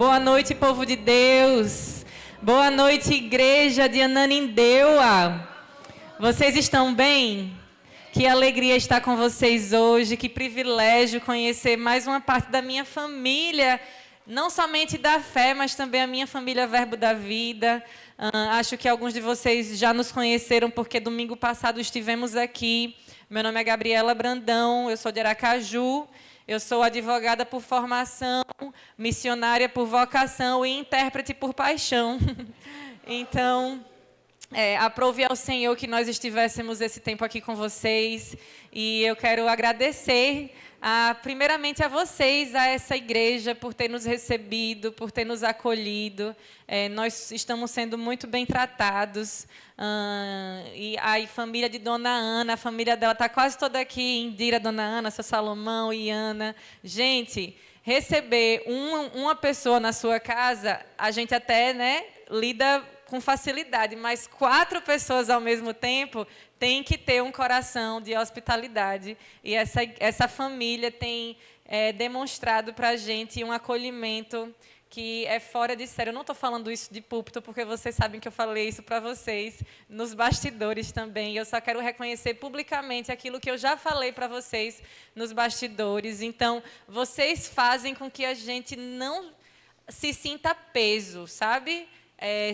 Boa noite, povo de Deus. Boa noite, igreja de Ananindeua. Vocês estão bem? Que alegria estar com vocês hoje. Que privilégio conhecer mais uma parte da minha família. Não somente da fé, mas também a minha família Verbo da Vida. Acho que alguns de vocês já nos conheceram, porque domingo passado estivemos aqui. Meu nome é Gabriela Brandão, eu sou de Aracaju. Eu sou advogada por formação, missionária por vocação e intérprete por paixão. Então, aprove ao Senhor que nós estivéssemos esse tempo aqui com vocês. E eu quero agradecer, primeiramente a vocês, a essa igreja, por ter nos recebido, por ter nos acolhido. Nós estamos sendo muito bem tratados. E a família de Dona Ana, a família dela está quase toda aqui, Indira, Dona Ana, seu Salomão e Ana. Gente, receber uma pessoa na sua casa, a gente até lida com facilidade, mas 4 pessoas ao mesmo tempo tem que ter um coração de hospitalidade. E essa família tem demonstrado para a gente um acolhimento que é fora de série. Eu não estou falando isso de púlpito, porque vocês sabem que eu falei isso para vocês nos bastidores também. Eu só quero reconhecer publicamente aquilo que eu já falei para vocês nos bastidores. Então, vocês fazem com que a gente não se sinta peso, sabe?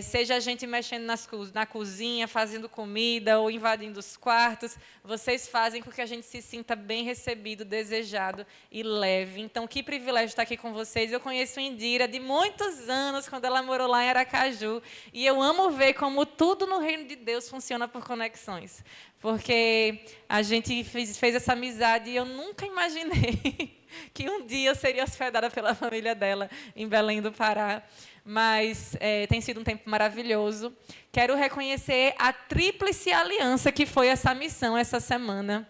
Seja a gente mexendo na cozinha, fazendo comida ou invadindo os quartos, vocês fazem com que a gente se sinta bem recebido, desejado e leve. Então, que privilégio estar aqui com vocês. Eu conheço Indira de muitos anos, quando ela morou lá em Aracaju, e eu amo ver como tudo no reino de Deus funciona por conexões. Porque a gente fez essa amizade e eu nunca imaginei que um dia eu seria hospedada pela família dela em Belém do Pará. Mas tem sido um tempo maravilhoso. Quero reconhecer a tríplice aliança que foi essa missão essa semana.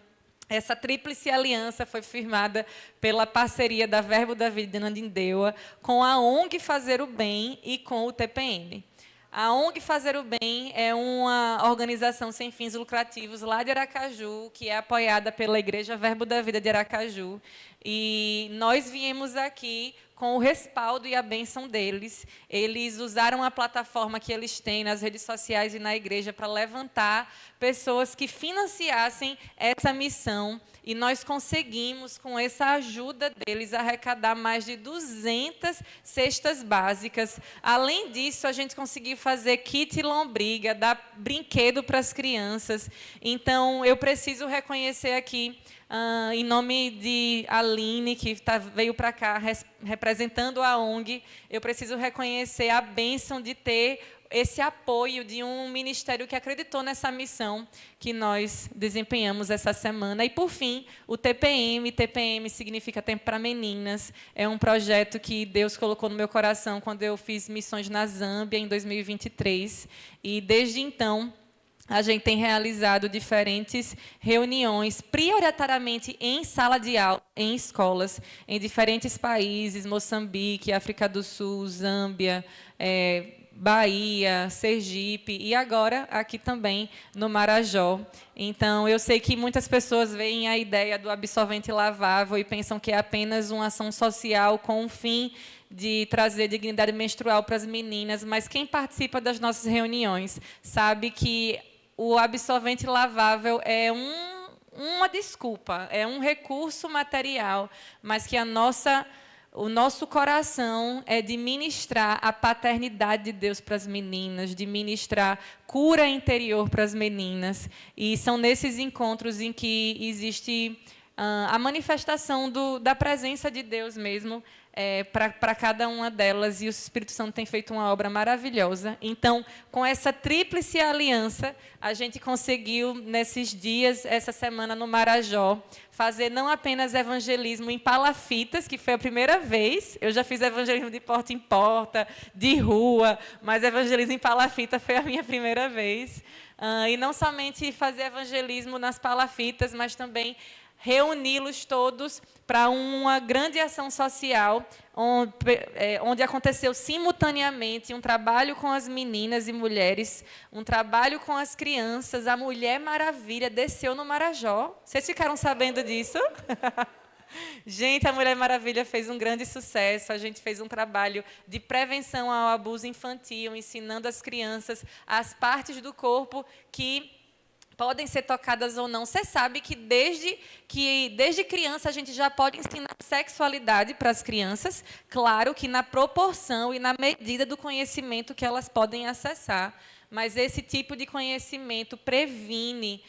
Essa tríplice aliança foi firmada pela parceria da Verbo da Vida de Ananindeua com a ONG Fazer o Bem e com o TPM. A ONG Fazer o Bem é uma organização sem fins lucrativos lá de Aracaju, que é apoiada pela Igreja Verbo da Vida de Aracaju. E nós viemos aqui com o respaldo e a bênção deles. Eles usaram a plataforma que eles têm nas redes sociais e na igreja para levantar pessoas que financiassem essa missão. E nós conseguimos, com essa ajuda deles, arrecadar mais de 200 cestas básicas. Além disso, a gente conseguiu fazer kit lombriga, dar brinquedo para as crianças. Então, eu preciso reconhecer aqui, em nome de Aline, que veio para cá representando a ONG, eu preciso reconhecer a bênção de ter esse apoio de um ministério que acreditou nessa missão que nós desempenhamos essa semana. E, por fim, o TPM. TPM significa Tempo para Meninas. É um projeto que Deus colocou no meu coração quando eu fiz missões na Zâmbia, em 2023. E, desde então, a gente tem realizado diferentes reuniões, prioritariamente em sala de aula, em escolas, em diferentes países, Moçambique, África do Sul, Zâmbia, Bahia, Sergipe e agora aqui também no Marajó. Então, eu sei que muitas pessoas veem a ideia do absorvente lavável e pensam que é apenas uma ação social com o fim de trazer dignidade menstrual para as meninas, mas quem participa das nossas reuniões sabe que o absorvente lavável é uma desculpa, é um recurso material, mas que o nosso coração é de ministrar a paternidade de Deus para as meninas, de ministrar cura interior para as meninas. E são nesses encontros em que existe a manifestação da presença de Deus mesmo, para cada uma delas, e o Espírito Santo tem feito uma obra maravilhosa. Então, com essa tríplice aliança, a gente conseguiu, nesses dias, essa semana no Marajó, fazer não apenas evangelismo em palafitas, que foi a primeira vez, eu já fiz evangelismo de porta em porta, de rua, mas evangelismo em palafita foi a minha primeira vez. E não somente fazer evangelismo nas palafitas, mas também reuni-los todos para uma grande ação social, onde aconteceu simultaneamente um trabalho com as meninas e mulheres, um trabalho com as crianças. A Mulher Maravilha desceu no Marajó. Vocês ficaram sabendo disso? Gente, a Mulher Maravilha fez um grande sucesso. A gente fez um trabalho de prevenção ao abuso infantil, ensinando as crianças as partes do corpo que podem ser tocadas ou não. Você sabe que desde criança a gente já pode ensinar sexualidade para as crianças, claro que na proporção e na medida do conhecimento que elas podem acessar. Mas esse tipo de conhecimento previne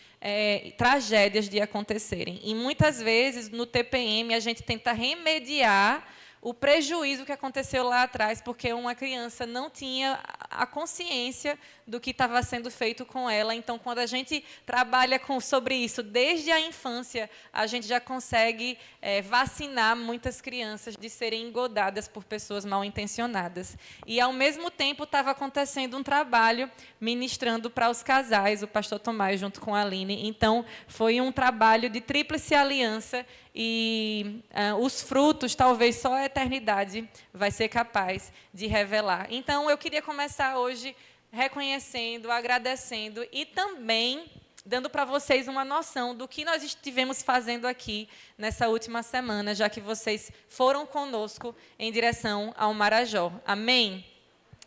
tragédias de acontecerem. E muitas vezes no TPM a gente tenta remediar o prejuízo que aconteceu lá atrás, porque uma criança não tinha a consciência do que estava sendo feito com ela. Então, quando a gente trabalha sobre isso desde a infância, a gente já consegue vacinar muitas crianças de serem engodadas por pessoas mal intencionadas. E, ao mesmo tempo, estava acontecendo um trabalho ministrando para os casais, o pastor Tomás junto com a Aline. Então, foi um trabalho de tríplice aliança e os frutos, talvez só a eternidade vai ser capaz de revelar. Então, eu queria começar hoje reconhecendo, agradecendo e também dando para vocês uma noção do que nós estivemos fazendo aqui nessa última semana, já que vocês foram conosco em direção ao Marajó. Amém?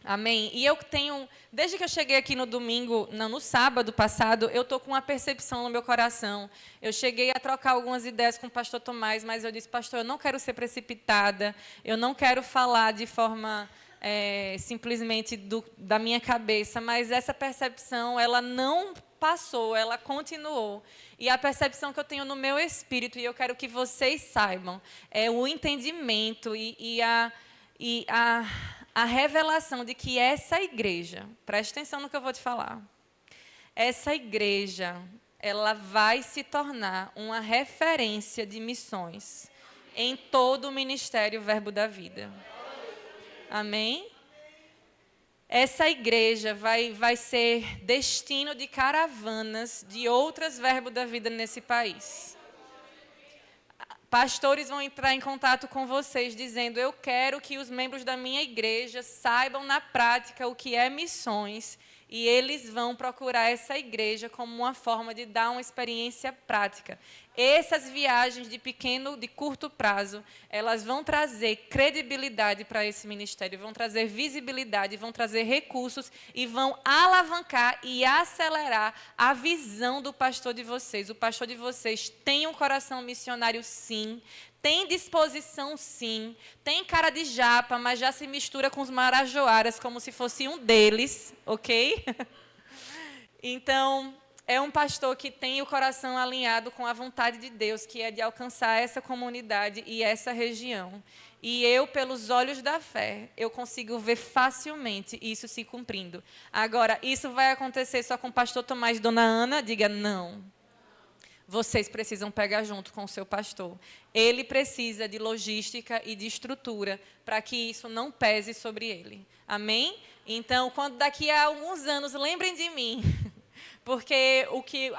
Amém. E eu tenho, desde que eu cheguei aqui no domingo, não, no sábado passado, eu estou com uma percepção no meu coração. Eu cheguei a trocar algumas ideias com o pastor Tomás, mas eu disse, pastor, eu não quero ser precipitada, eu não quero falar de forma simplesmente da minha cabeça, mas essa percepção, ela não passou, ela continuou. E a percepção que eu tenho no meu espírito, e eu quero que vocês saibam, é o entendimento e a revelação de que essa igreja, preste atenção no que eu vou te falar, essa igreja, ela vai se tornar uma referência de missões em todo o ministério Verbo da Vida. Amém? Essa igreja vai ser destino de caravanas de outras Verbo da Vida nesse país. Pastores vão entrar em contato com vocês, dizendo, eu quero que os membros da minha igreja saibam na prática o que é missões, e eles vão procurar essa igreja como uma forma de dar uma experiência prática. Essas viagens de curto prazo, elas vão trazer credibilidade para esse ministério, vão trazer visibilidade, vão trazer recursos e vão alavancar e acelerar a visão do pastor de vocês. O pastor de vocês tem um coração missionário, sim, tem disposição, sim, tem cara de japa, mas já se mistura com os marajoaras como se fosse um deles, ok? Então, é um pastor que tem o coração alinhado com a vontade de Deus, que é de alcançar essa comunidade e essa região. E eu, pelos olhos da fé, eu consigo ver facilmente isso se cumprindo. Agora, isso vai acontecer só com o pastor Tomás e dona Ana? Diga não. Vocês precisam pegar junto com o seu pastor. Ele precisa de logística e de estrutura para que isso não pese sobre ele. Amém? Então, quando daqui a alguns anos, lembrem de mim. Porque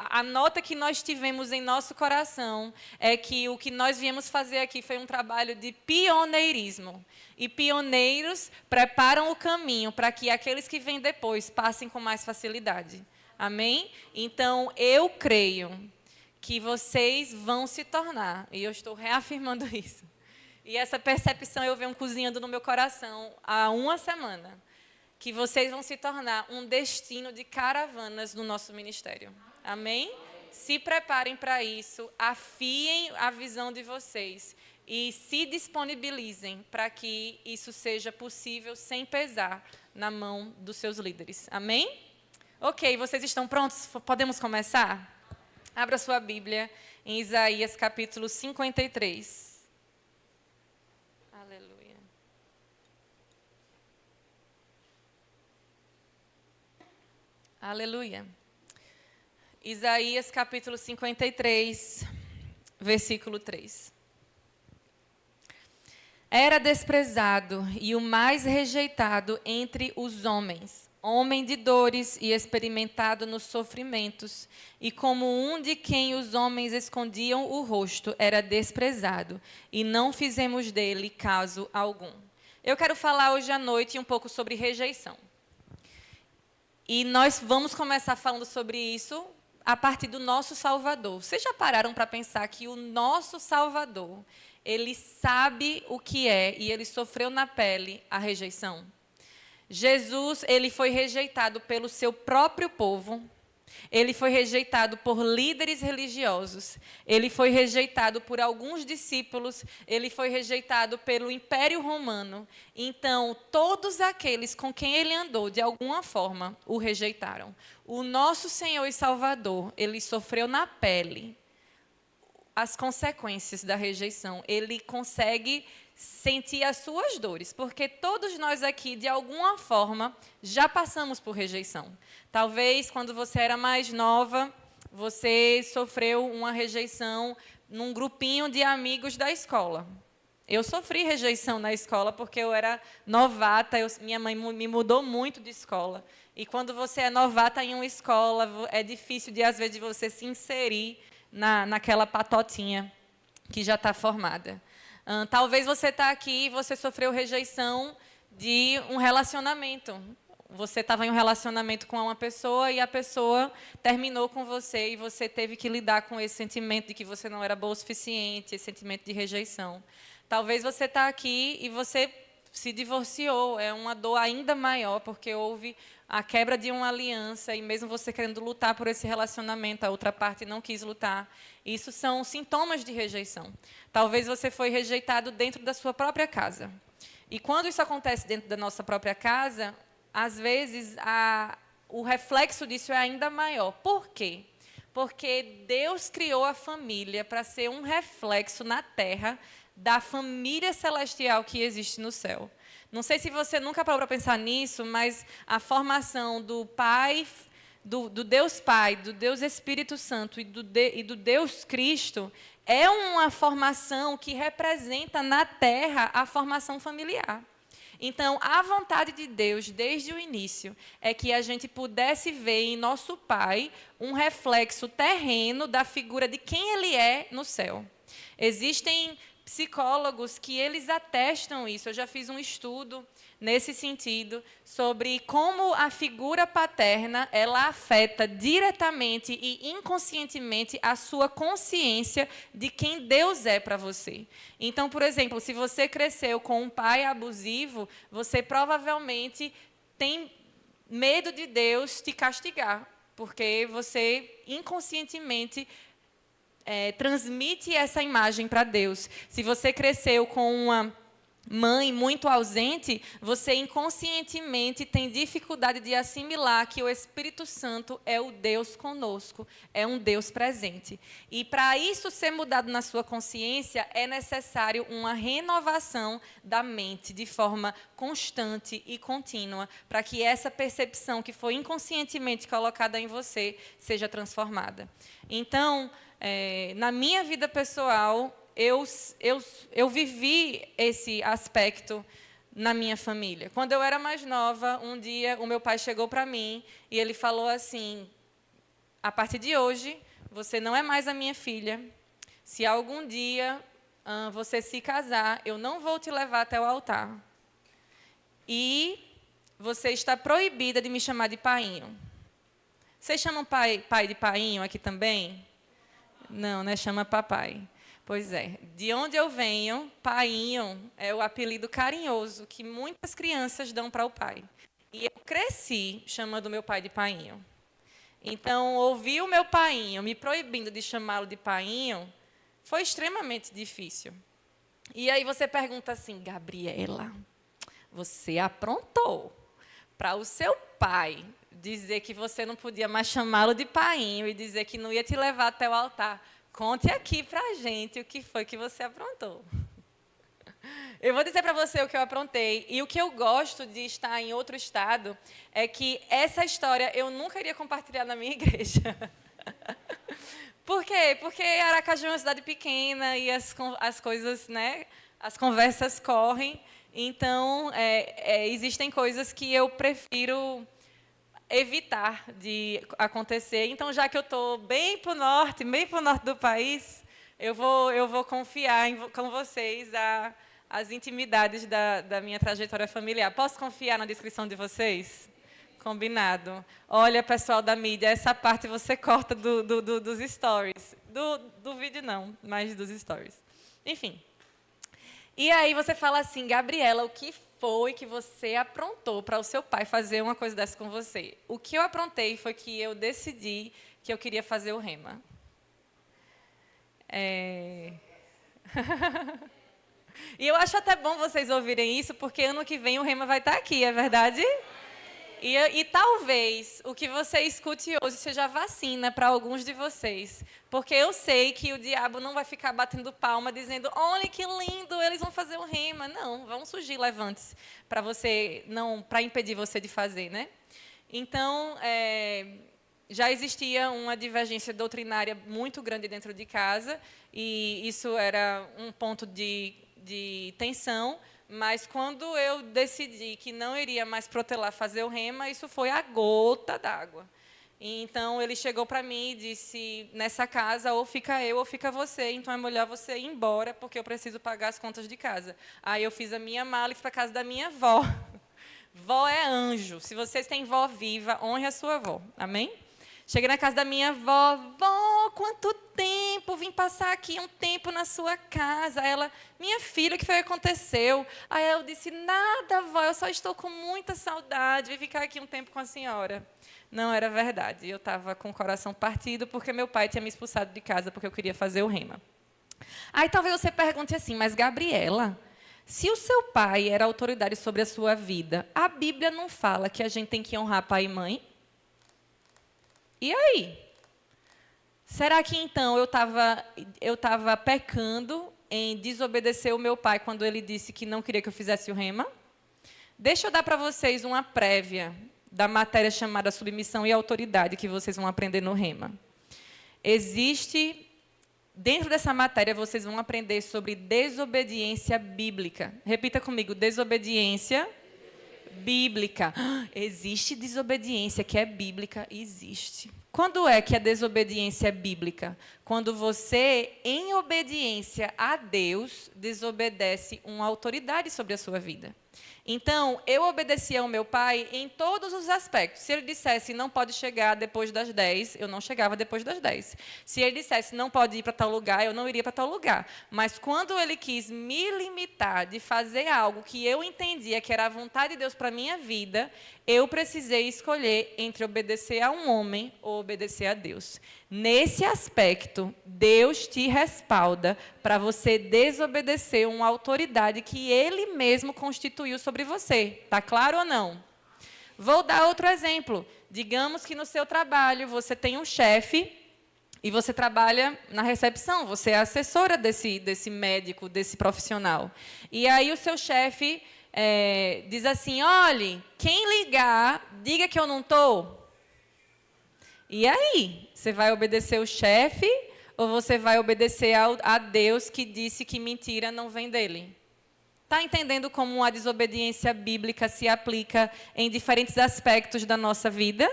a nota que nós tivemos em nosso coração é que o que nós viemos fazer aqui foi um trabalho de pioneirismo. E pioneiros preparam o caminho para que aqueles que vêm depois passem com mais facilidade. Amém? Então, eu creio que vocês vão se tornar, e eu estou reafirmando isso. E essa percepção eu venho cozinhando no meu coração há uma semana, que vocês vão se tornar um destino de caravanas no nosso ministério. Amém? Se preparem para isso, afiem a visão de vocês e se disponibilizem para que isso seja possível sem pesar na mão dos seus líderes. Amém? Ok, vocês estão prontos? Podemos começar? Abra sua Bíblia em Isaías capítulo 53. Aleluia. Aleluia. Isaías capítulo 53, versículo 3. Era desprezado e o mais rejeitado entre os homens, homem de dores e experimentado nos sofrimentos, e como um de quem os homens escondiam o rosto, era desprezado, e não fizemos dele caso algum. Eu quero falar hoje à noite um pouco sobre rejeição. E nós vamos começar falando sobre isso, a partir do nosso Salvador. Vocês já pararam para pensar que o nosso Salvador, ele sabe o que é e ele sofreu na pele a rejeição? Jesus, ele foi rejeitado pelo seu próprio povo. Ele foi rejeitado por líderes religiosos, ele foi rejeitado por alguns discípulos, ele foi rejeitado pelo Império Romano. Então, todos aqueles com quem ele andou, de alguma forma, o rejeitaram. O nosso Senhor e Salvador, ele sofreu na pele as consequências da rejeição. Ele consegue sentir as suas dores, porque todos nós aqui, de alguma forma, já passamos por rejeição. Talvez, quando você era mais nova, você sofreu uma rejeição num grupinho de amigos da escola. Eu sofri rejeição na escola porque eu era novata, minha mãe me mudou muito de escola. E quando você é novata em uma escola, é difícil, às vezes, de você se inserir naquela patotinha que já está formada. Talvez você está aqui e você sofreu rejeição de um relacionamento. Você estava em um relacionamento com uma pessoa e a pessoa terminou com você e você teve que lidar com esse sentimento de que você não era boa o suficiente, esse sentimento de rejeição. Talvez você está aqui e você se divorciou, é uma dor ainda maior, porque houve a quebra de uma aliança, e mesmo você querendo lutar por esse relacionamento, a outra parte não quis lutar. Isso são sintomas de rejeição. Talvez você foi rejeitado dentro da sua própria casa. E quando isso acontece dentro da nossa própria casa, às vezes o reflexo disso é ainda maior. Por quê? Porque Deus criou a família para ser um reflexo na terra da família celestial que existe no céu. Não sei se você nunca parou para pensar nisso, mas a formação do Pai, do Deus Pai, do Deus Espírito Santo e do Deus Cristo é uma formação que representa na terra a formação familiar. Então, a vontade de Deus, desde o início, é que a gente pudesse ver em nosso Pai um reflexo terreno da figura de quem Ele é no céu. Existem psicólogos que eles atestam isso. Eu já fiz um estudo nesse sentido sobre como a figura paterna ela afeta diretamente e inconscientemente a sua consciência de quem Deus é para você. Então, por exemplo, se você cresceu com um pai abusivo, você provavelmente tem medo de Deus te castigar, porque você inconscientemente transmite essa imagem para Deus. Se você cresceu com uma mãe muito ausente, você inconscientemente tem dificuldade de assimilar que o Espírito Santo é o Deus conosco, é um Deus presente. E para isso ser mudado na sua consciência, é necessário uma renovação da mente de forma constante e contínua, para que essa percepção que foi inconscientemente colocada em você seja transformada. Então, na minha vida pessoal, eu vivi esse aspecto na minha família. Quando eu era mais nova, um dia o meu pai chegou para mim e ele falou assim: a partir de hoje, você não é mais a minha filha. Se algum dia você se casar, eu não vou te levar até o altar. E você está proibida de me chamar de painho. Vocês chamam pai de painho aqui também? Não, né? Chama papai. Pois é. De onde eu venho, painho é o apelido carinhoso que muitas crianças dão para o pai. E eu cresci chamando meu pai de painho. Então, ouvir o meu painho me proibindo de chamá-lo de painho foi extremamente difícil. E aí você pergunta assim: Gabriela, você aprontou para o seu pai dizer que você não podia mais chamá-lo de painho e dizer que não ia te levar até o altar. Conte aqui para a gente o que foi que você aprontou. Eu vou dizer para você o que eu aprontei. E o que eu gosto de estar em outro estado é que essa história eu nunca iria compartilhar na minha igreja. Por quê? Porque Aracaju é uma cidade pequena e as coisas, né, as conversas correm. Então, existem coisas que eu prefiro evitar de acontecer. Então, já que eu estou bem para o norte do país, eu vou confiar com vocês as intimidades da minha trajetória familiar. Posso confiar na descrição de vocês? Combinado. Olha, pessoal da mídia, essa parte você corta dos stories. Do vídeo não, mas dos stories. Enfim. E aí você fala assim, Gabriela, o que foi que você aprontou para o seu pai fazer uma coisa dessa com você? O que eu aprontei foi que eu decidi que eu queria fazer o rema. E eu acho até bom vocês ouvirem isso, porque ano que vem o rema vai estar aqui, é verdade? E talvez o que você escute hoje seja vacina para alguns de vocês. Porque eu sei que o diabo não vai ficar batendo palma dizendo, olha que lindo, eles vão fazer o rema. Não, vão surgir levantes para impedir você de fazer, né? Então, já existia uma divergência doutrinária muito grande dentro de casa, e isso era um ponto de tensão. Mas quando eu decidi que não iria mais protelar fazer o rema, isso foi a gota d'água. Então, ele chegou para mim e disse, nessa casa, ou fica eu ou fica você, então é melhor você ir embora, porque eu preciso pagar as contas de casa. Aí eu fiz a minha mala e fui para a casa da minha avó. Vó é anjo. Se vocês têm vó viva, honre a sua avó. Amém? Cheguei na casa da minha avó, vó, quanto tempo, vim passar aqui um tempo na sua casa. Ela, minha filha, o que foi que aconteceu? Aí eu disse, nada, vó, eu só estou com muita saudade, vim ficar aqui um tempo com a senhora. Não era verdade, eu estava com o coração partido porque meu pai tinha me expulsado de casa porque eu queria fazer o rema. Aí talvez você pergunte assim, mas Gabriela, se o seu pai era autoridade sobre a sua vida, a Bíblia não fala que a gente tem que honrar pai e mãe? E aí? Será que, então, eu estava pecando em desobedecer o meu pai quando ele disse que não queria que eu fizesse o rema? Deixa eu dar para vocês uma prévia da matéria chamada submissão e autoridade que vocês vão aprender no rema. Dentro dessa matéria, vocês vão aprender sobre desobediência bíblica. Repita comigo, desobediência bíblica. Existe desobediência que é bíblica? Existe. Quando é que a desobediência é bíblica? Quando você, em obediência a Deus, desobedece uma autoridade sobre a sua vida. Então, eu obedecia ao meu pai em todos os aspectos. Se ele dissesse, não pode chegar depois das 10, eu não chegava depois das 10. Se ele dissesse, não pode ir para tal lugar, eu não iria para tal lugar. Mas quando ele quis me limitar de fazer algo que eu entendia que era a vontade de Deus para a minha vida, eu precisei escolher entre obedecer a um homem ou obedecer a Deus. Nesse aspecto, Deus te respalda para você desobedecer uma autoridade que Ele mesmo constituiu sobre você. Está claro ou não? Vou dar outro exemplo. Digamos que no seu trabalho você tem um chefe e você trabalha na recepção, você é assessora desse médico, desse profissional. E aí o seu chefe diz assim, olhe, quem ligar, diga que eu não estou. E aí? Você vai obedecer o chefe ou você vai obedecer a Deus que disse que mentira não vem dele? Está entendendo como a desobediência bíblica se aplica em diferentes aspectos da nossa vida?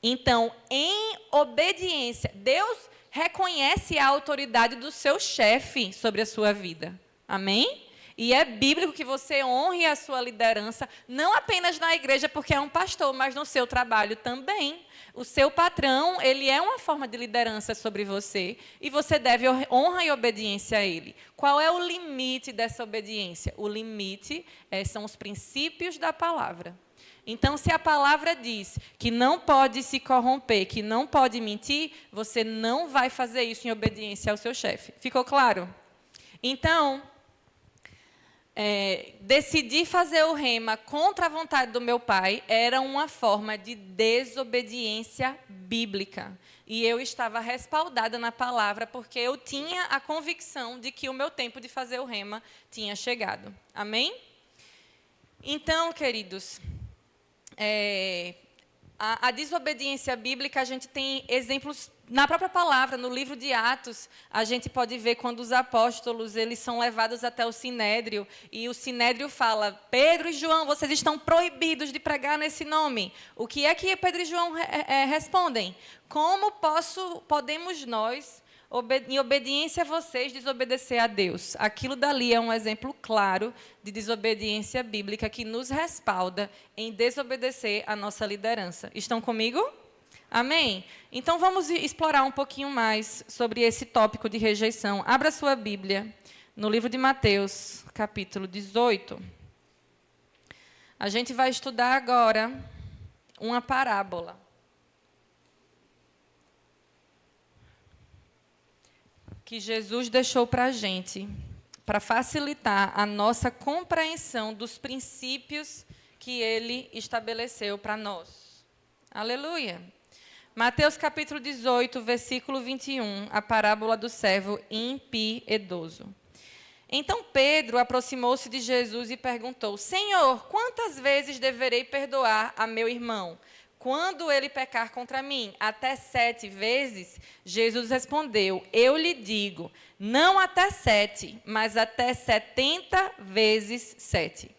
Então, em obediência, Deus reconhece a autoridade do seu chefe sobre a sua vida. Amém? E é bíblico que você honre a sua liderança, não apenas na igreja, porque é um pastor, mas no seu trabalho também. O seu patrão, ele é uma forma de liderança sobre você, e você deve honra e obediência a ele. Qual é o limite dessa obediência? O limite são os princípios da palavra. Então, se a palavra diz que não pode se corromper, que não pode mentir, você não vai fazer isso em obediência ao seu chefe. Ficou claro? Então, decidir fazer o rema contra a vontade do meu pai era uma forma de desobediência bíblica. E eu estava respaldada na palavra porque eu tinha a convicção de que o meu tempo de fazer o rema tinha chegado. Amém? Então, queridos, a desobediência bíblica, a gente tem exemplos na própria palavra, no livro de Atos, a gente pode ver quando os apóstolos eles são levados até o Sinédrio, e o Sinédrio fala, Pedro e João, vocês estão proibidos de pregar nesse nome. O que é que Pedro e João respondem? Como podemos nós em obediência a vocês, desobedecer a Deus. Aquilo dali é um exemplo claro de desobediência bíblica que nos respalda em desobedecer a nossa liderança. Estão comigo? Amém? Então, vamos explorar um pouquinho mais sobre esse tópico de rejeição. Abra sua Bíblia no livro de Mateus, capítulo 18. A gente vai estudar agora uma parábola. Que Jesus deixou para a gente, para facilitar a nossa compreensão dos princípios que Ele estabeleceu para nós. Aleluia! Mateus capítulo 18, versículo 21, a parábola do servo impiedoso. Então Pedro aproximou-se de Jesus e perguntou: Senhor, quantas vezes deverei perdoar a meu irmão quando ele pecar contra mim? Até 7 vezes? Jesus respondeu: Eu lhe digo, não até 7, mas até 70 vezes 7.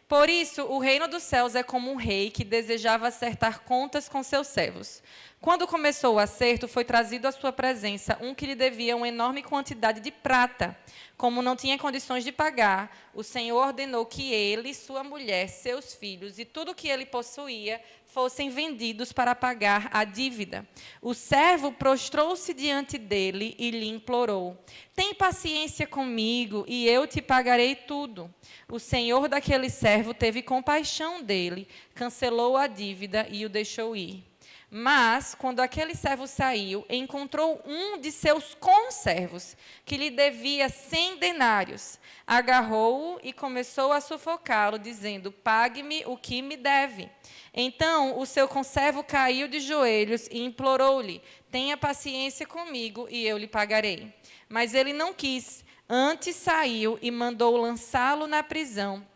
Por isso, o reino dos céus é como um rei que desejava acertar contas com seus servos. Quando começou o acerto, foi trazido à sua presença um que lhe devia uma enorme quantidade de prata. Como não tinha condições de pagar, o Senhor ordenou que ele, sua mulher, seus filhos e tudo o que ele possuía fossem vendidos para pagar a dívida. O servo prostrou-se diante dele e lhe implorou: Tem paciência comigo e eu te pagarei tudo. O senhor daquele servo teve compaixão dele, cancelou a dívida e o deixou ir. Mas, quando aquele servo saiu, encontrou um de seus conservos, que lhe devia 100 denários. Agarrou-o e começou a sufocá-lo, dizendo: Pague-me o que me deve. Então, o seu conservo caiu de joelhos e implorou-lhe: Tenha paciência comigo e eu lhe pagarei. Mas ele não quis. Antes saiu e mandou lançá-lo na prisão,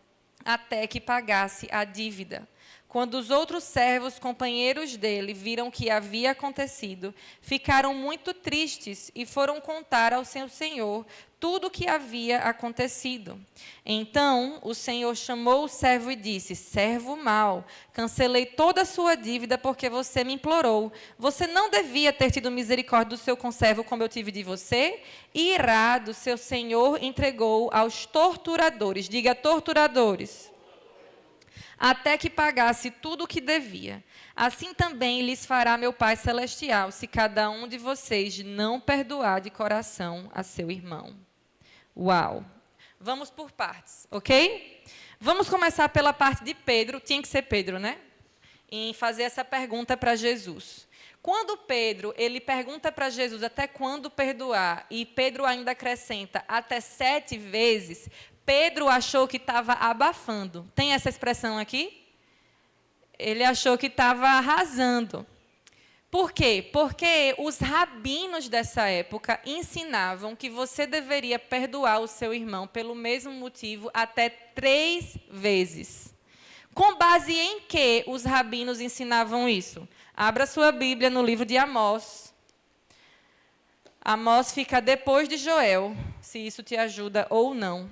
até que pagasse a dívida. Quando os outros servos, companheiros dele, viram o que havia acontecido, ficaram muito tristes e foram contar ao seu senhor tudo o que havia acontecido. Então, o senhor chamou o servo e disse: Servo mau, cancelei toda a sua dívida porque você me implorou. Você não devia ter tido misericórdia do seu conservo como eu tive de você? E irado, seu senhor entregou aos torturadores. Diga: torturadores. Até que pagasse tudo o que devia. Assim também lhes fará meu Pai Celestial, se cada um de vocês não perdoar de coração a seu irmão. Uau! Vamos por partes, ok? Vamos começar pela parte de Pedro, tinha que ser Pedro, né? Em fazer essa pergunta para Jesus. Quando Pedro, ele pergunta para Jesus até quando perdoar, e Pedro ainda acrescenta até 7 vezes, Pedro achou que estava abafando. Tem essa expressão aqui? Ele achou que estava arrasando. Por quê? Porque os rabinos dessa época ensinavam que você deveria perdoar o seu irmão pelo mesmo motivo até 3 vezes. Com base em que os rabinos ensinavam isso? Abra sua Bíblia no livro de Amós. Amós fica depois de Joel, se isso te ajuda ou não.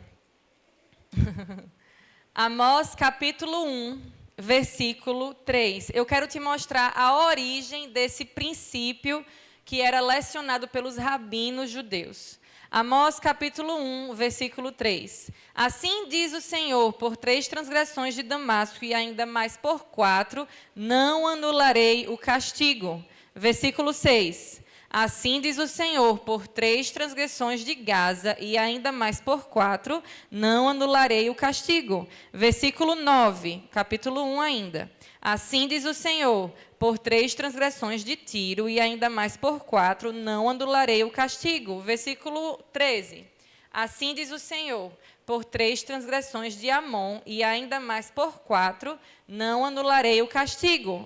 Amós capítulo 1, versículo 3. Eu quero te mostrar a origem desse princípio que era lecionado pelos rabinos judeus. Amós capítulo 1, versículo 3. Assim diz o Senhor: por 3 transgressões de Damasco e ainda mais por 4, não anularei o castigo. Versículo 6. Assim diz o Senhor: por 3 transgressões de Gaza e ainda mais por 4, não anularei o castigo. Versículo 9, capítulo 1 ainda. Assim diz o Senhor: por 3 transgressões de Tiro e ainda mais por 4, não anularei o castigo. Versículo 13. Assim diz o Senhor: por 3 transgressões de Amon e ainda mais por 4, não anularei o castigo.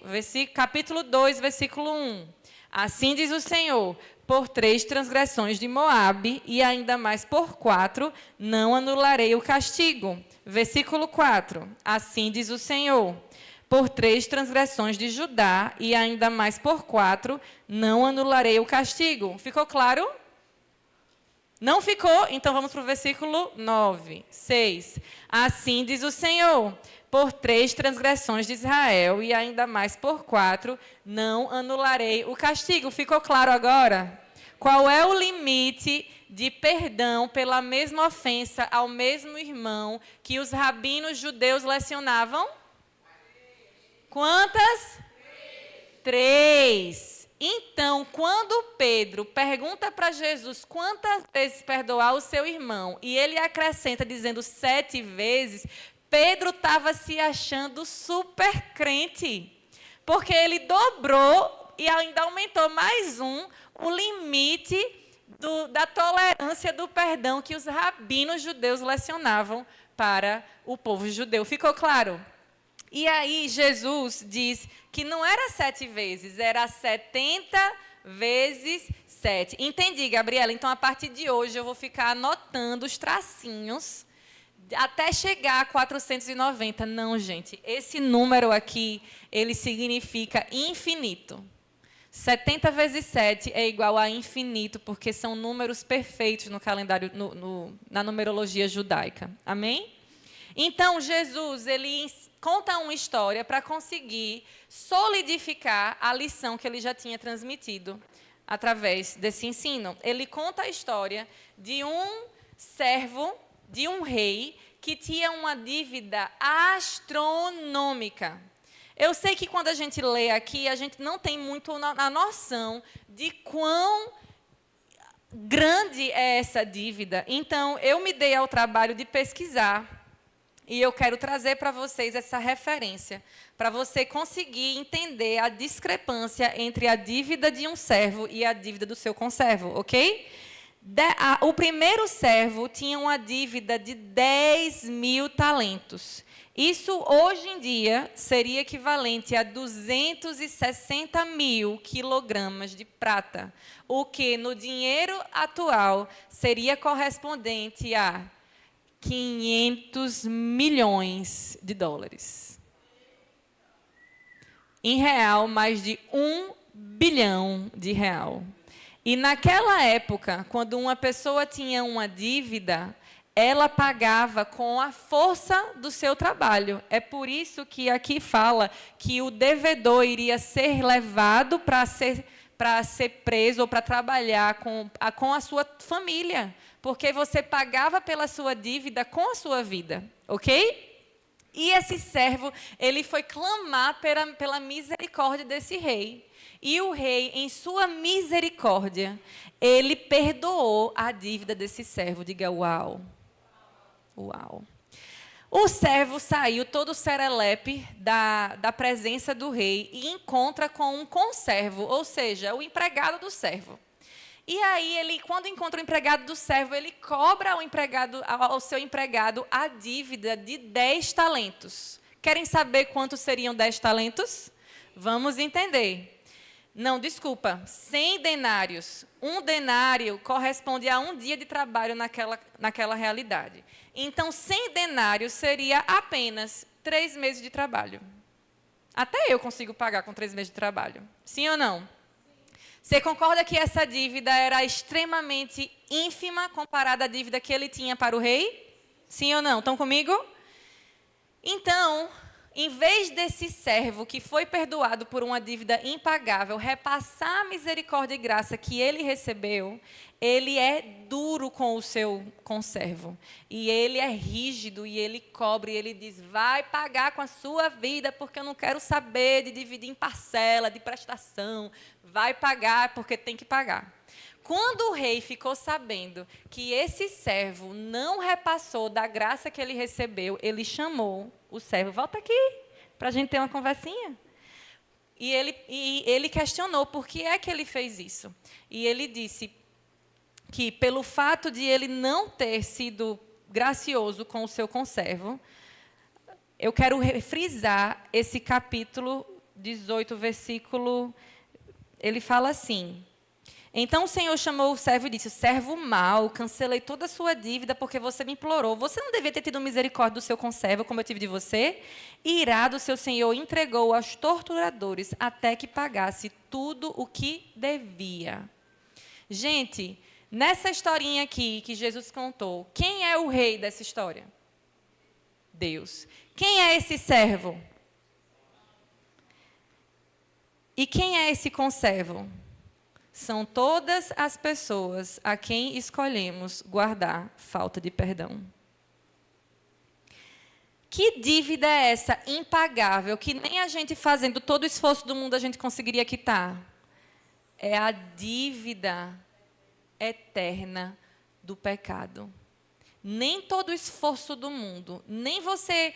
Capítulo 2, versículo 1. Assim diz o Senhor: por 3 transgressões de Moabe e ainda mais por 4, não anularei o castigo. Versículo 4. Assim diz o Senhor: por 3 transgressões de Judá e ainda mais por 4, não anularei o castigo. Ficou claro? Não ficou? Então vamos para o versículo 9, 6. Assim diz o Senhor: por 3 transgressões de Israel e ainda mais por 4, não anularei o castigo. Ficou claro agora? Qual é o limite de perdão pela mesma ofensa ao mesmo irmão que os rabinos judeus lecionavam? Quantas? 3. Então, quando Pedro pergunta para Jesus quantas vezes perdoar o seu irmão, e ele acrescenta dizendo 7 vezes, Pedro estava se achando super crente, porque ele dobrou e ainda aumentou mais o limite da tolerância do perdão que os rabinos judeus lecionavam para o povo judeu. Ficou claro? E aí Jesus diz que não era 7 vezes, era 70 vezes 7. Entendi, Gabriela? Então, a partir de hoje, eu vou ficar anotando os tracinhos até chegar a 490. Não, gente, esse número aqui, ele significa infinito. 70 vezes 7 é igual a infinito, porque são números perfeitos no calendário, na numerologia judaica. Amém? Então, Jesus, ele conta uma história para conseguir solidificar a lição que ele já tinha transmitido através desse ensino. Ele conta a história de um servo, de um rei, que tinha uma dívida astronômica. Eu sei que quando a gente lê aqui, a gente não tem muito a noção de quão grande é essa dívida. Então, eu me dei ao trabalho de pesquisar. E eu quero trazer para vocês essa referência, para você conseguir entender a discrepância entre a dívida de um servo e a dívida do seu conservo, ok? O primeiro servo tinha uma dívida de 10.000 talentos. Isso, hoje em dia, seria equivalente a 260.000 quilogramas de prata, o que, no dinheiro atual, seria correspondente a 500 milhões de dólares. Em real, mais de 1 bilhão de real. E naquela época, quando uma pessoa tinha uma dívida, ela pagava com a força do seu trabalho. É por isso que aqui fala que o devedor iria ser levado para ser preso ou para trabalhar com a sua família, porque você pagava pela sua dívida com a sua vida, ok? E esse servo, ele foi clamar pela misericórdia desse rei. E o rei, em sua misericórdia, ele perdoou a dívida desse servo. Diga uau. Uau. O servo saiu todo serelepe da presença do rei e encontra com um conservo, ou seja, o empregado do servo. E aí, quando encontra o empregado do servo, ele cobra ao seu empregado a dívida de 10 talentos. Querem saber quantos seriam 10 talentos? Vamos entender. Não, desculpa, 100 denários. Um denário corresponde a um dia de trabalho naquela realidade. Então, 100 denários seria apenas 3 meses de trabalho. Até eu consigo pagar com 3 meses de trabalho. Sim ou não? Você concorda que essa dívida era extremamente ínfima comparada à dívida que ele tinha para o rei? Sim ou não? Estão comigo? Então, em vez desse servo que foi perdoado por uma dívida impagável repassar a misericórdia e graça que ele recebeu, ele é duro com o seu conservo. E ele é rígido e ele cobra e ele diz, vai pagar com a sua vida porque eu não quero saber de dividir em parcela, de prestação. Vai pagar porque tem que pagar. Quando o rei ficou sabendo que esse servo não repassou da graça que ele recebeu, ele chamou o servo, volta aqui, para a gente ter uma conversinha. E ele questionou por que é que ele fez isso. E ele disse que, pelo fato de ele não ter sido gracioso com o seu conservo, eu quero frisar esse capítulo 18, versículo, ele fala assim: então o Senhor chamou o servo e disse, servo mau, cancelei toda a sua dívida porque você me implorou. Você não devia ter tido misericórdia do seu conservo, como eu tive de você? Irado, seu Senhor entregou aos torturadores até que pagasse tudo o que devia. Gente, nessa historinha aqui que Jesus contou, quem é o rei dessa história? Deus. Quem é esse servo? E quem é esse conservo? são todas as pessoas a quem escolhemos guardar falta de perdão. Que dívida é essa impagável que nem a gente fazendo todo o esforço do mundo a gente conseguiria quitar? É a dívida eterna do pecado. Nem todo o esforço do mundo, nem você,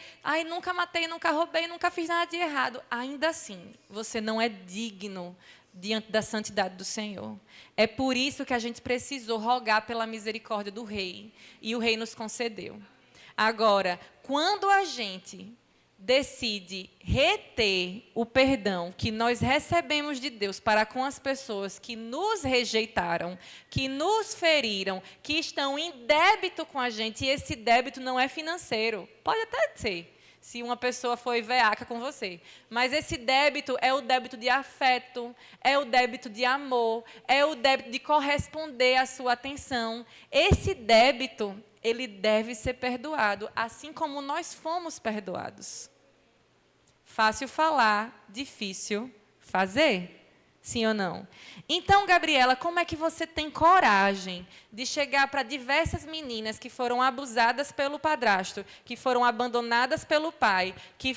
nunca matei, nunca roubei, nunca fiz nada de errado. Ainda assim, você não é digno diante da santidade do Senhor. É por isso que a gente precisou rogar pela misericórdia do Rei, e o Rei nos concedeu. Agora, quando a gente decide reter o perdão que nós recebemos de Deus para com as pessoas que nos rejeitaram, que nos feriram, que estão em débito com a gente, e esse débito não é financeiro, pode até ser, se uma pessoa foi veaca com você, mas esse débito é o débito de afeto, é o débito de amor, é o débito de corresponder à sua atenção. Esse débito, ele deve ser perdoado, assim como nós fomos perdoados. Fácil falar, difícil fazer. Sim ou não? Então, Gabriela, como é que você tem coragem de chegar para diversas meninas que foram abusadas pelo padrasto, que foram abandonadas pelo pai, que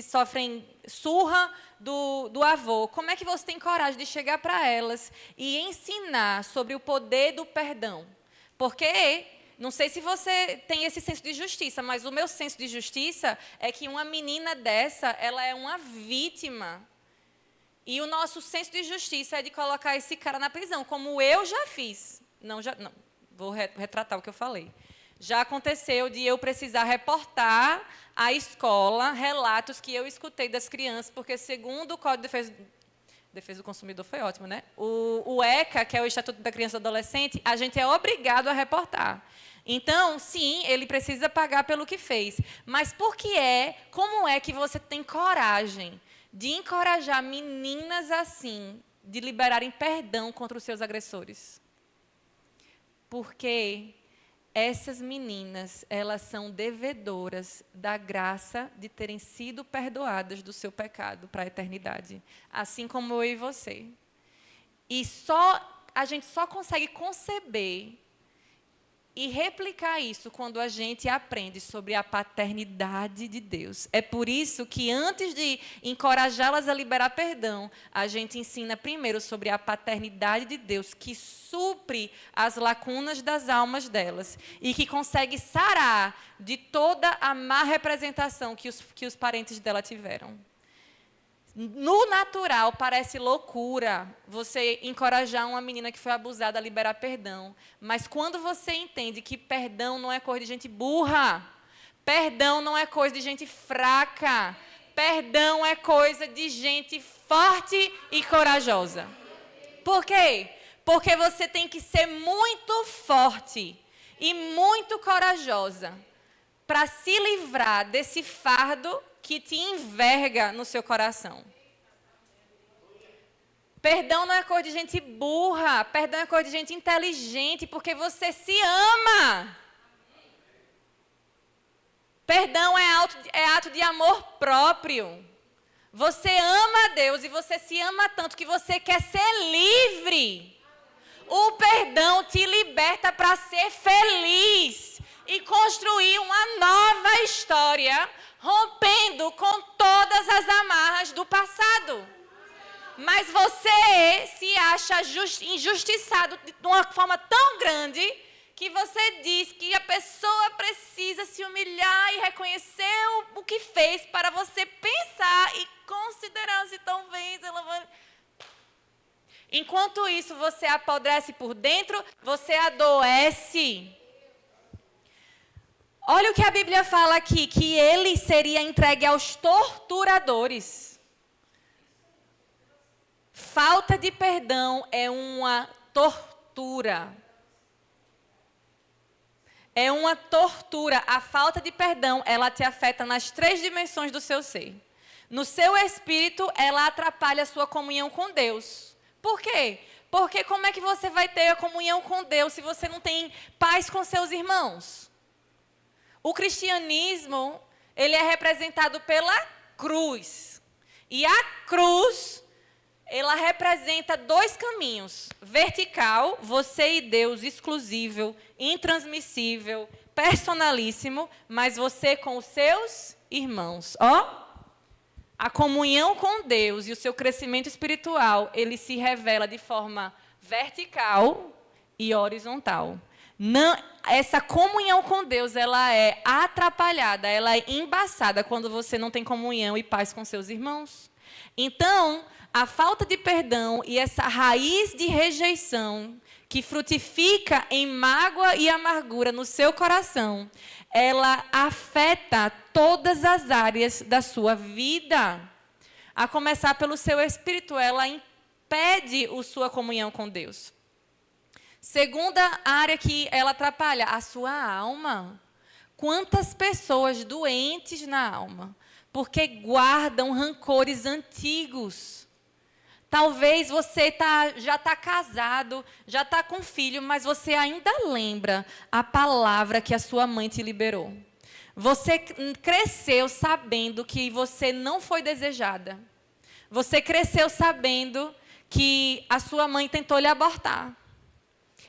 sofrem surra do avô? Como é que você tem coragem de chegar para elas e ensinar sobre o poder do perdão? Porque não sei se você tem esse senso de justiça, mas o meu senso de justiça é que uma menina dessa, ela é uma vítima. E o nosso senso de justiça é de colocar esse cara na prisão, como eu já fiz. Não, vou retratar o que eu falei. Já aconteceu de eu precisar reportar à escola relatos que eu escutei das crianças, porque segundo o Código de Defesa do Consumidor foi ótimo, né? O ECA, que é o Estatuto da Criança e do Adolescente, a gente é obrigado a reportar. Então, sim, ele precisa pagar pelo que fez. Mas como é que você tem coragem de encorajar meninas assim, de liberarem perdão contra os seus agressores? Porque essas meninas, elas são devedoras da graça de terem sido perdoadas do seu pecado para a eternidade, assim como eu e você. E a gente só consegue conceber e replicar isso quando a gente aprende sobre a paternidade de Deus. É por isso que, antes de encorajá-las a liberar perdão, a gente ensina primeiro sobre a paternidade de Deus, que supre as lacunas das almas delas e que consegue sarar de toda a má representação que os parentes dela tiveram. No natural, parece loucura você encorajar uma menina que foi abusada a liberar perdão. Mas quando você entende que perdão não é coisa de gente burra, perdão não é coisa de gente fraca, perdão é coisa de gente forte e corajosa. Por quê? Porque você tem que ser muito forte e muito corajosa para se livrar desse fardo que te enverga no seu coração. Perdão não é coisa de gente burra, perdão é coisa de gente inteligente, porque você se ama. Perdão é ato de amor próprio. Você ama a Deus e você se ama tanto que você quer ser livre. O perdão te liberta para ser feliz e construir uma nova história, rompendo com todas as amarras do passado. Mas você se acha injustiçado de uma forma tão grande que você diz que a pessoa precisa se humilhar e reconhecer o que fez para você pensar e considerar se talvez ela vai... Enquanto isso, você apodrece por dentro, você adoece. Olha o que a Bíblia fala aqui, que ele seria entregue aos torturadores. Falta de perdão é uma tortura. É uma tortura. A falta de perdão, ela te afeta nas 3 dimensões do seu ser. No seu espírito, ela atrapalha a sua comunhão com Deus. Por quê? Porque como é que você vai ter a comunhão com Deus se você não tem paz com seus irmãos? O cristianismo, ele é representado pela cruz. E a cruz, ela representa 2 caminhos. Vertical, você e Deus, exclusivo, intransmissível, personalíssimo, mas você com os seus irmãos. A comunhão com Deus e o seu crescimento espiritual, ele se revela de forma vertical e horizontal. Não, essa comunhão com Deus, ela é atrapalhada, ela é embaçada quando você não tem comunhão e paz com seus irmãos. Então, a falta de perdão e essa raiz de rejeição que frutifica em mágoa e amargura no seu coração, ela afeta todas as áreas da sua vida. A começar pelo seu espírito, ela impede a sua comunhão com Deus. Segunda área que ela atrapalha, a sua alma. Quantas pessoas doentes na alma, porque guardam rancores antigos. Talvez você já está casado, já está com filho, mas você ainda lembra a palavra que a sua mãe te liberou. Você cresceu sabendo que você não foi desejada. Você cresceu sabendo que a sua mãe tentou lhe abortar.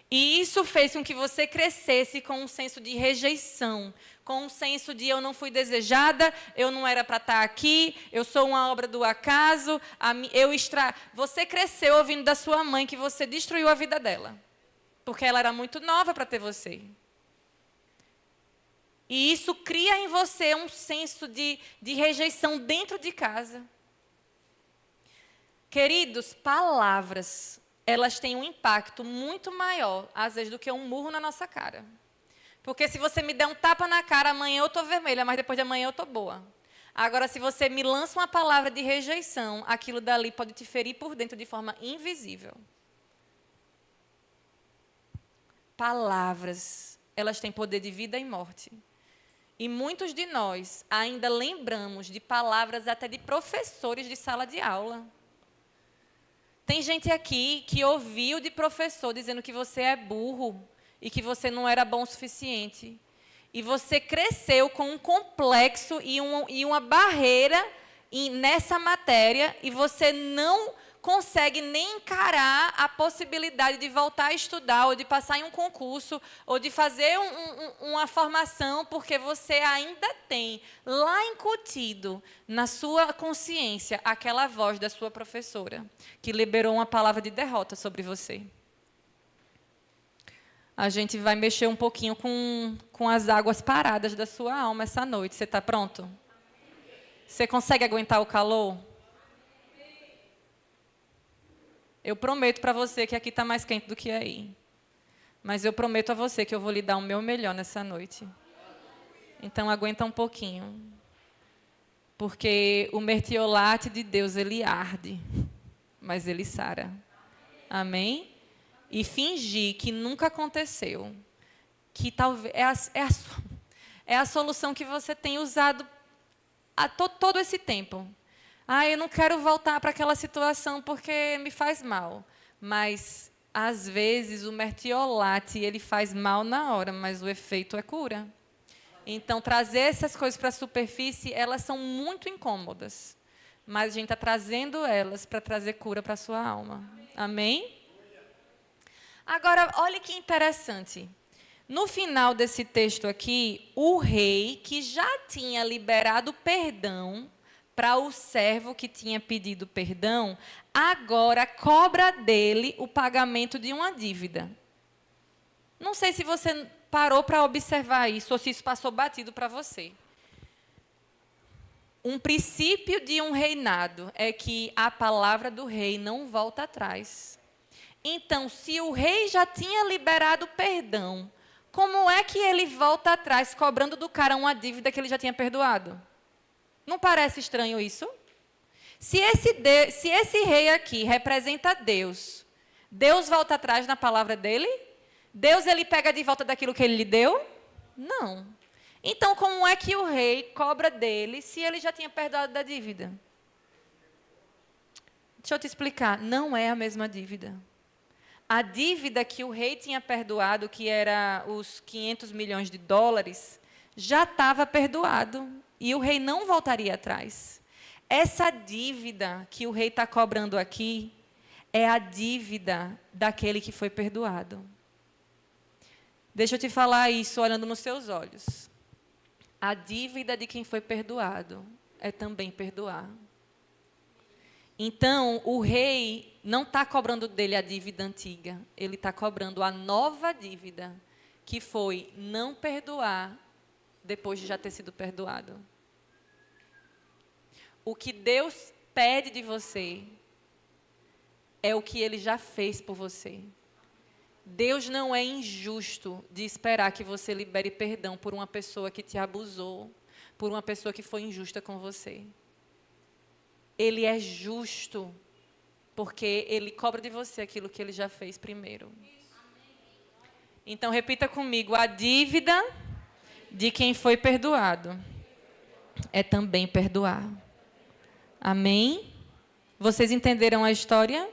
E isso fez com que você crescesse com um senso de rejeição, com um senso de eu não fui desejada, eu não era para estar aqui, eu sou uma obra do acaso, Você cresceu ouvindo da sua mãe que você destruiu a vida dela, porque ela era muito nova para ter você. E isso cria em você um senso de rejeição dentro de casa. Queridos, palavras, elas têm um impacto muito maior, às vezes, do que um murro na nossa cara. Porque se você me der um tapa na cara, amanhã eu estou vermelha, mas depois de amanhã eu estou boa. Agora, se você me lança uma palavra de rejeição, aquilo dali pode te ferir por dentro de forma invisível. Palavras, elas têm poder de vida e morte. E muitos de nós ainda lembramos de palavras até de professores de sala de aula. Tem gente aqui que ouviu de professor dizendo que você é burro e que você não era bom o suficiente. E você cresceu com um complexo e uma barreira nessa matéria e você não consegue nem encarar a possibilidade de voltar a estudar ou de passar em um concurso ou de fazer uma formação porque você ainda tem lá incutido na sua consciência aquela voz da sua professora que liberou uma palavra de derrota sobre você. A gente vai mexer um pouquinho com as águas paradas da sua alma essa noite. Você está pronto? Você consegue aguentar o calor? Eu prometo para você que aqui está mais quente do que aí. Mas eu prometo a você que eu vou lhe dar o meu melhor nessa noite. Então, aguenta um pouquinho. Porque o mertiolate de Deus, ele arde, mas ele sara. Amém? E fingir que nunca aconteceu. Que talvez é a solução que você tem usado todo esse tempo. Eu não quero voltar para aquela situação porque me faz mal. Mas, às vezes, o mertiolate, ele faz mal na hora, mas o efeito é cura. Então, trazer essas coisas para a superfície, elas são muito incômodas. Mas a gente está trazendo elas para trazer cura para a sua alma. Amém? Agora, olha que interessante. No final desse texto aqui, o rei, que já tinha liberado perdão para o servo que tinha pedido perdão, agora cobra dele o pagamento de uma dívida. Não sei se você parou para observar isso ou se isso passou batido para você. Um princípio de um reinado é que a palavra do rei não volta atrás. Então, se o rei já tinha liberado perdão, como é que ele volta atrás cobrando do cara uma dívida que ele já tinha perdoado? Não parece estranho isso? Se esse rei aqui representa Deus, Deus volta atrás na palavra dele? Deus, ele pega de volta daquilo que ele lhe deu? Não. Então, como é que o rei cobra dele se ele já tinha perdoado da dívida? Deixa eu te explicar. Não é a mesma dívida. A dívida que o rei tinha perdoado, que era os 500 milhões de dólares, já estava perdoado. E o rei não voltaria atrás. essa dívida que o rei está cobrando aqui é a dívida daquele que foi perdoado. Deixa eu te falar isso olhando nos seus olhos. A dívida de quem foi perdoado é também perdoar. Então, o rei não está cobrando dele a dívida antiga, ele está cobrando a nova dívida, que foi não perdoar depois de já ter sido perdoado. O que Deus pede de você é o que Ele já fez por você. Deus não é injusto de esperar que você libere perdão por uma pessoa que te abusou, por uma pessoa que foi injusta com você. Ele é justo, porque Ele cobra de você aquilo que Ele já fez primeiro. Então, repita comigo, a dívida de quem foi perdoado é também perdoar. Amém? Vocês entenderam a história?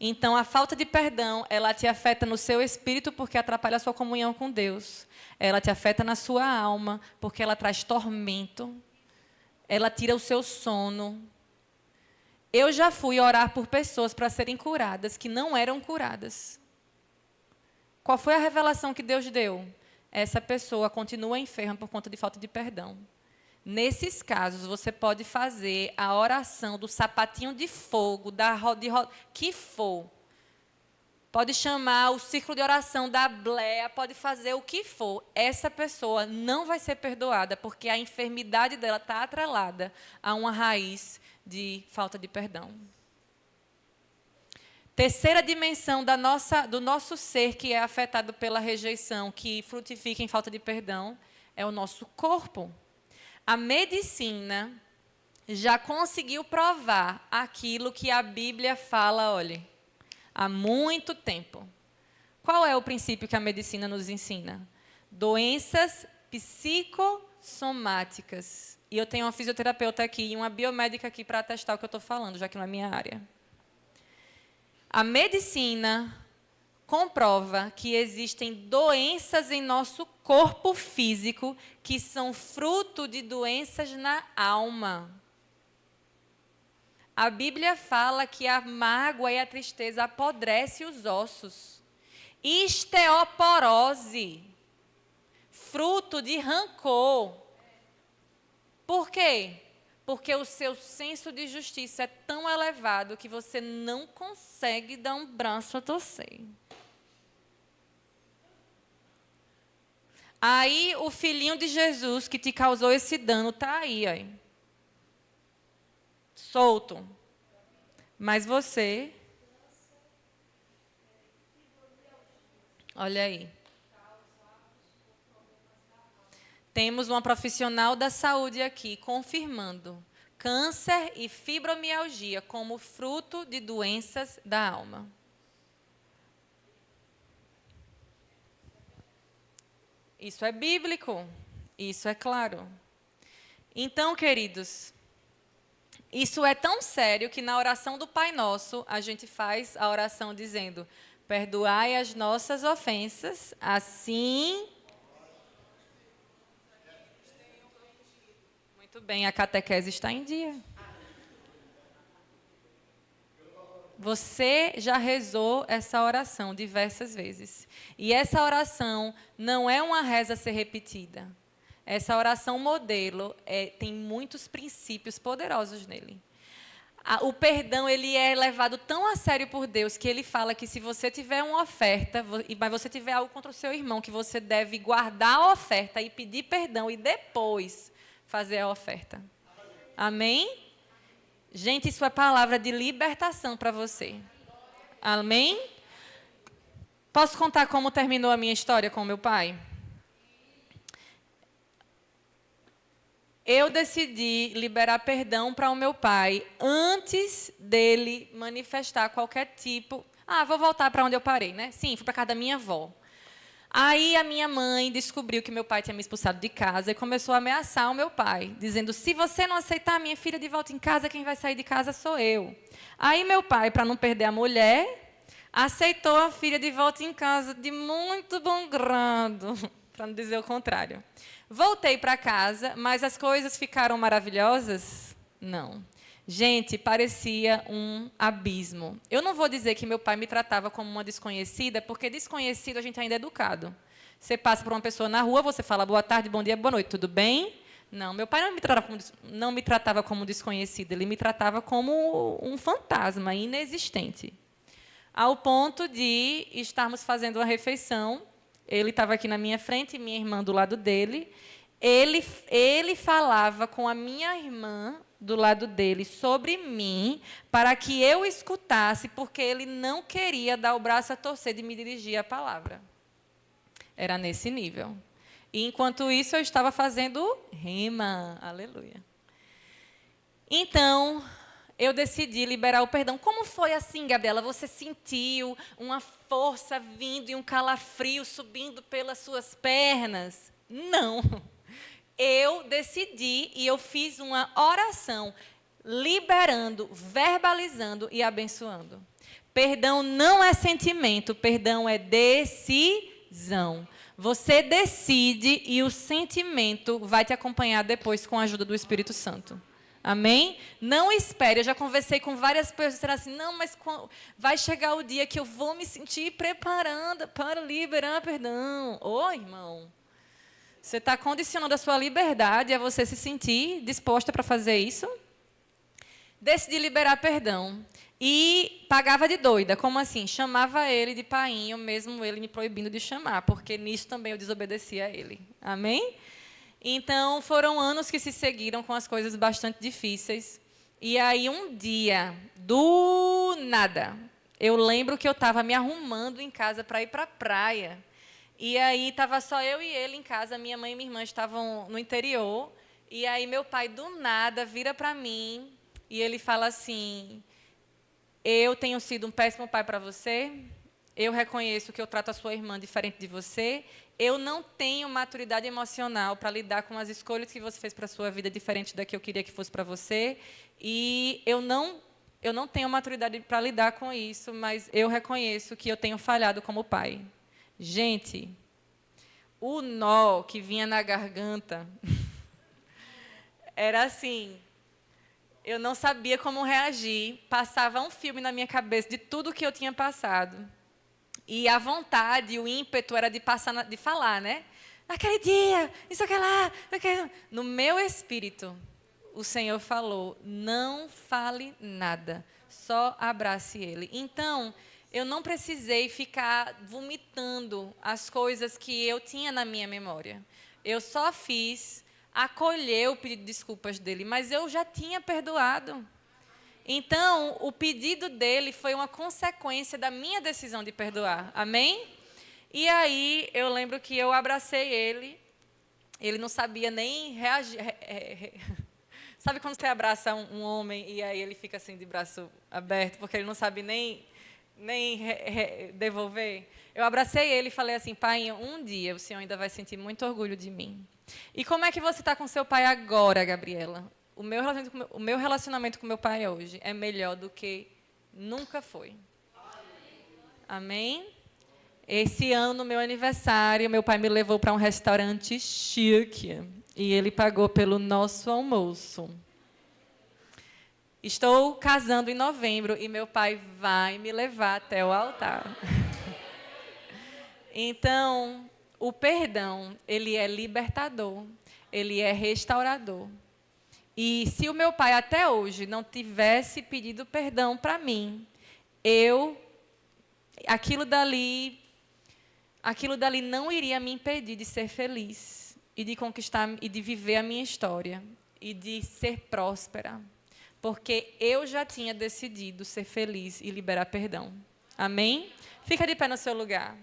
Então, a falta de perdão, ela te afeta no seu espírito porque atrapalha a sua comunhão com Deus. Ela te afeta na sua alma porque ela traz tormento. Ela tira o seu sono. Eu já fui orar por pessoas para serem curadas que não eram curadas. Qual foi a revelação que Deus deu? Essa pessoa continua enferma por conta de falta de perdão. Nesses casos, você pode fazer a oração do sapatinho de fogo, que for. Pode chamar o círculo de oração da Blea, pode fazer o que for. Essa pessoa não vai ser perdoada, porque a enfermidade dela está atrelada a uma raiz de falta de perdão. Terceira dimensão do nosso ser que é afetado pela rejeição, que frutifica em falta de perdão, é o nosso corpo. A medicina já conseguiu provar aquilo que a Bíblia fala, olha, há muito tempo. Qual é o princípio que a medicina nos ensina? Doenças psicossomáticas. E eu tenho uma fisioterapeuta aqui e uma biomédica aqui para atestar o que eu estou falando, já que não é minha área. A medicina comprova que existem doenças em nosso corpo físico que são fruto de doenças na alma. A Bíblia fala que a mágoa e a tristeza apodrecem os ossos. Osteoporose, fruto de rancor. Por quê? Porque o seu senso de justiça é tão elevado que você não consegue dar um braço a torcer. Aí, o filhinho de Jesus que te causou esse dano está aí, solto. Mas você, olha aí. Temos uma profissional da saúde aqui confirmando câncer e fibromialgia como fruto de doenças da alma. Isso é bíblico, isso é claro. Então, queridos, isso é tão sério que na oração do Pai Nosso, a gente faz a oração dizendo: perdoai as nossas ofensas, assim... Muito bem, a catequese está em dia. Você já rezou essa oração diversas vezes. E essa oração não é uma reza a ser repetida. Essa oração modelo tem muitos princípios poderosos nele. O perdão ele é levado tão a sério por Deus que Ele fala que se você tiver uma oferta, mas você tiver algo contra o seu irmão, que você deve guardar a oferta e pedir perdão e depois fazer a oferta. Amém? Gente, isso é palavra de libertação para você. Amém? Posso contar como terminou a minha história com meu pai? Eu decidi liberar perdão para o meu pai antes dele manifestar qualquer tipo... vou voltar para onde eu parei, né? Sim, fui para casa da minha avó. Aí a minha mãe descobriu que meu pai tinha me expulsado de casa e começou a ameaçar o meu pai, dizendo: se você não aceitar a minha filha de volta em casa, quem vai sair de casa sou eu. Aí meu pai, para não perder a mulher, aceitou a filha de volta em casa de muito bom grado, para não dizer o contrário. Voltei para casa, mas as coisas ficaram maravilhosas? Não. Gente, parecia um abismo. Eu não vou dizer que meu pai me tratava como uma desconhecida, porque desconhecido a gente ainda é educado. Você passa por uma pessoa na rua, você fala boa tarde, bom dia, boa noite, tudo bem? Não, meu pai não me tratava como desconhecida, ele me tratava como um fantasma inexistente. Ao ponto de estarmos fazendo uma refeição, ele estava aqui na minha frente, minha irmã do lado dele, ele falava com a minha irmã do lado dele sobre mim, para que eu escutasse, porque ele não queria dar o braço a torcer de me dirigir a palavra. Era nesse nível. E, enquanto isso, eu estava fazendo rima. Aleluia. Então, eu decidi liberar o perdão. Como foi assim, Gabriela? Você sentiu uma força vindo e um calafrio subindo pelas suas pernas? Não. Eu decidi e eu fiz uma oração, liberando, verbalizando e abençoando. Perdão não é sentimento, perdão é decisão. Você decide e o sentimento vai te acompanhar depois com a ajuda do Espírito Santo. Amém? Não espere. Eu já conversei com várias pessoas que disseram assim, não, mas vai chegar o dia que eu vou me sentir preparada para liberar perdão. Ô, irmão, você está condicionando a sua liberdade a você se sentir disposta para fazer isso? Decidi liberar perdão. E pagava de doida. Como assim? Chamava ele de painho, mesmo ele me proibindo de chamar, porque nisso também eu desobedecia a ele. Amém? Então, foram anos que se seguiram com as coisas bastante difíceis. E aí, um dia, do nada, eu lembro que eu estava me arrumando em casa para ir para a praia. E aí, estava só eu e ele em casa, minha mãe e minha irmã estavam no interior. E aí, meu pai, do nada, vira para mim e ele fala assim, eu tenho sido um péssimo pai para você, eu reconheço que eu trato a sua irmã diferente de você, eu não tenho maturidade emocional para lidar com as escolhas que você fez para a sua vida diferente da que eu queria que fosse para você, e eu não tenho maturidade para lidar com isso, mas eu reconheço que eu tenho falhado como pai. Gente, o nó que vinha na garganta era assim, eu não sabia como reagir, passava um filme na minha cabeça de tudo que eu tinha passado. E a vontade, o ímpeto era de falar, né? Naquele dia, isso, aquilo lá. No meu espírito, o Senhor falou, não fale nada, só abrace ele. Então, eu não precisei ficar vomitando as coisas que eu tinha na minha memória. Eu só acolher o pedido de desculpas dele, mas eu já tinha perdoado. Então, o pedido dele foi uma consequência da minha decisão de perdoar. Amém? E aí, eu lembro que eu abracei ele não sabia nem reagir. Sabe quando você abraça um homem e aí ele fica assim de braço aberto, porque ele não sabe nem devolver? Eu abracei ele e falei assim, pai, um dia o senhor ainda vai sentir muito orgulho de mim. E como é que você está com seu pai agora, Gabriela? O meu relacionamento com meu pai hoje é melhor do que nunca foi. Amém? Esse ano, no meu aniversário, meu pai me levou para um restaurante chique. E ele pagou pelo nosso almoço. Estou casando em novembro e meu pai vai me levar até o altar. Então, o perdão, ele é libertador, ele é restaurador. E se o meu pai até hoje não tivesse pedido perdão para mim, aquilo dali não iria me impedir de ser feliz e de conquistar e de viver a minha história e de ser próspera, porque eu já tinha decidido ser feliz e liberar perdão. Amém? Fica de pé no seu lugar.